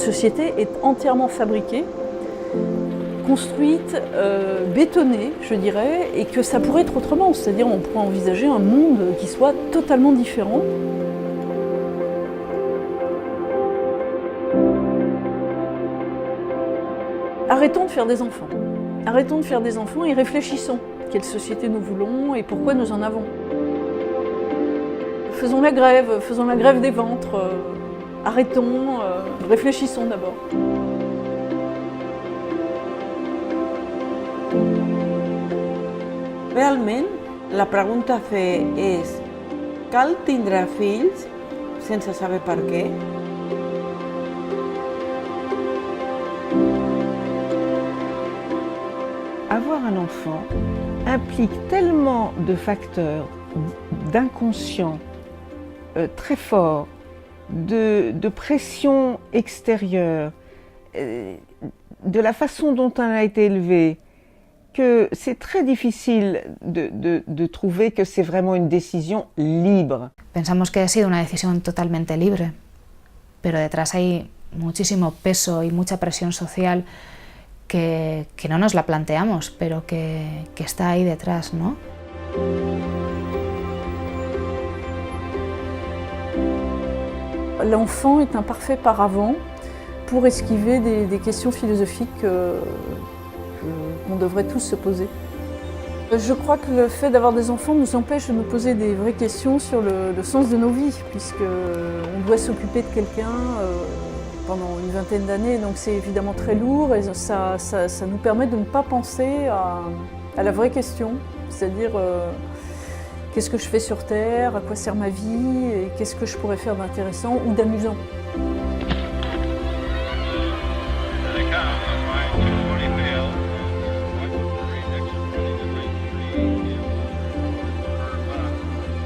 notre société est entièrement fabriquée, construite, bétonnée, je dirais, et que ça pourrait être autrement, c'est-à-dire on pourrait envisager un monde qui soit totalement différent. Arrêtons de faire des enfants. Arrêtons de faire des enfants et réfléchissons. Quelle société nous voulons et pourquoi nous en avons. Faisons la grève des ventres. Arrêtons, réfléchissons d'abord. Realment, la pregunta a fer és: cal tindre fills sense saber per què? Avoir un enfant implique tellement de facteurs d'inconscient très forts, de pression extérieure, de la façon dont on a été élevé, que c'est très difficile de trouver que c'est vraiment une décision libre. Pensamos que ha sido una decisión totalmente libre, pero detrás hay muchísimo peso y mucha presión social que no nos la planteamos, pero que está ahí detrás, ¿no? L'enfant est un parfait paravent pour esquiver des questions philosophiques qu'on devrait tous se poser. Je crois que le fait d'avoir des enfants nous empêche de nous poser des vraies questions sur le sens de nos vies, puisqu'on doit s'occuper de quelqu'un pendant une vingtaine d'années, donc c'est évidemment très lourd et ça nous permet de ne pas penser à la vraie question, c'est-à-dire qu'est-ce que je fais sur Terre, à quoi sert ma vie, et qu'est-ce que je pourrais faire d'intéressant ou d'amusant.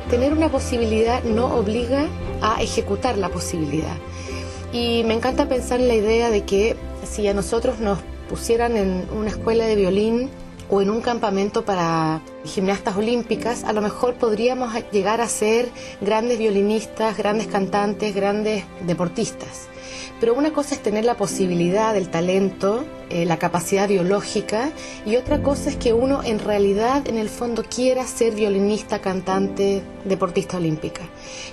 Tener una posibilidad no obliga a ejecutar la posibilidad. Y me encanta pensar en la idea de que si a nosotros nos pusieran en una escuela de violín o en un campamento para gimnastas olímpicas, a lo mejor podríamos llegar a ser grandes violinistas, grandes cantantes, grandes deportistas. Pero una cosa es tener la posibilidad, el talento, la capacidad biológica, y otra cosa es que uno en realidad, en el fondo, quiera ser violinista, cantante, deportista olímpica.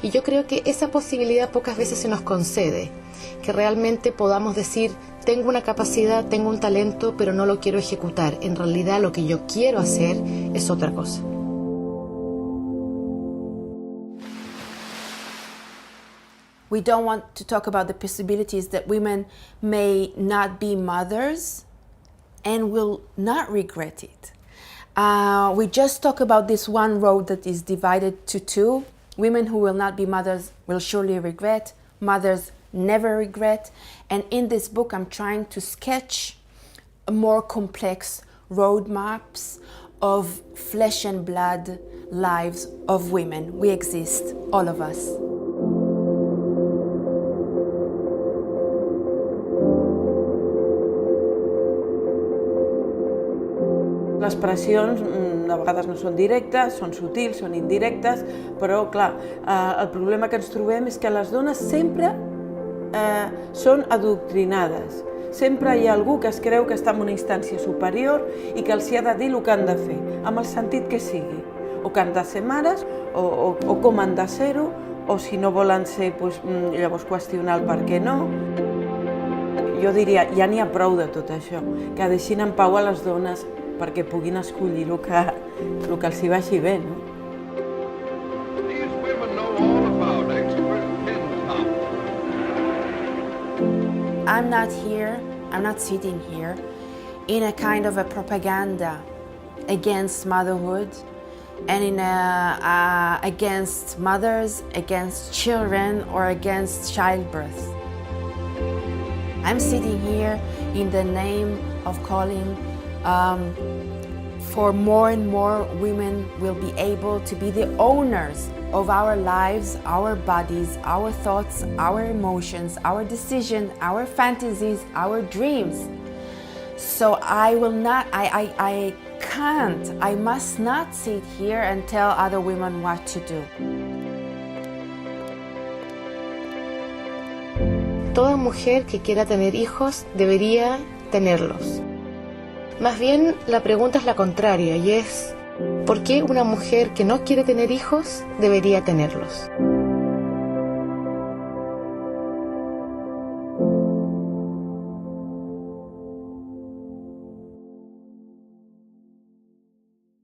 Y yo creo que esa posibilidad pocas veces se nos concede, que realmente podamos decir, tengo una capacidad, tengo un talento, pero no lo quiero ejecutar. En realidad lo que yo quiero hacer es otra cosa. We don't want to talk about the possibilities that women may not be mothers and will not regret it. We just talk about this one road that is divided to two. Women who will not be mothers will surely regret. Mothers never regret. And in this book, I'm trying to sketch more complex roadmaps of flesh and blood lives of women. We exist, all of us. Les pressions a vegades no són directes, són sutils, són indirectes, però clar, el problema que ens trobem és que les dones sempre són adoctrinades. Sempre hi ha algú que es creu que està en una instància superior i que els hi ha de dir el que han de fer, amb el sentit que sigui. O que han de ser mares, o com han de ser-ho, o si no volen ser, llavors qüestionar el per què no. Jo diria, ja n'hi ha prou de tot això, que deixin en pau a les dones perquè puguin escollir el que els hi vagi bé, no? I'm not sitting here in a kind of a propaganda against motherhood and against mothers, against children, or against childbirth. I'm sitting here in the name of calling for more and more women will be able to be the owners of our lives, our bodies, our thoughts, our emotions, our decisions, our fantasies, our dreams. So I must not sit here and tell other women what to do. toda mujer que quiera tener hijos debería tenerlos. Más bien, la pregunta es la contraria y es, ¿por qué una mujer que no quiere tener hijos debería tenerlos?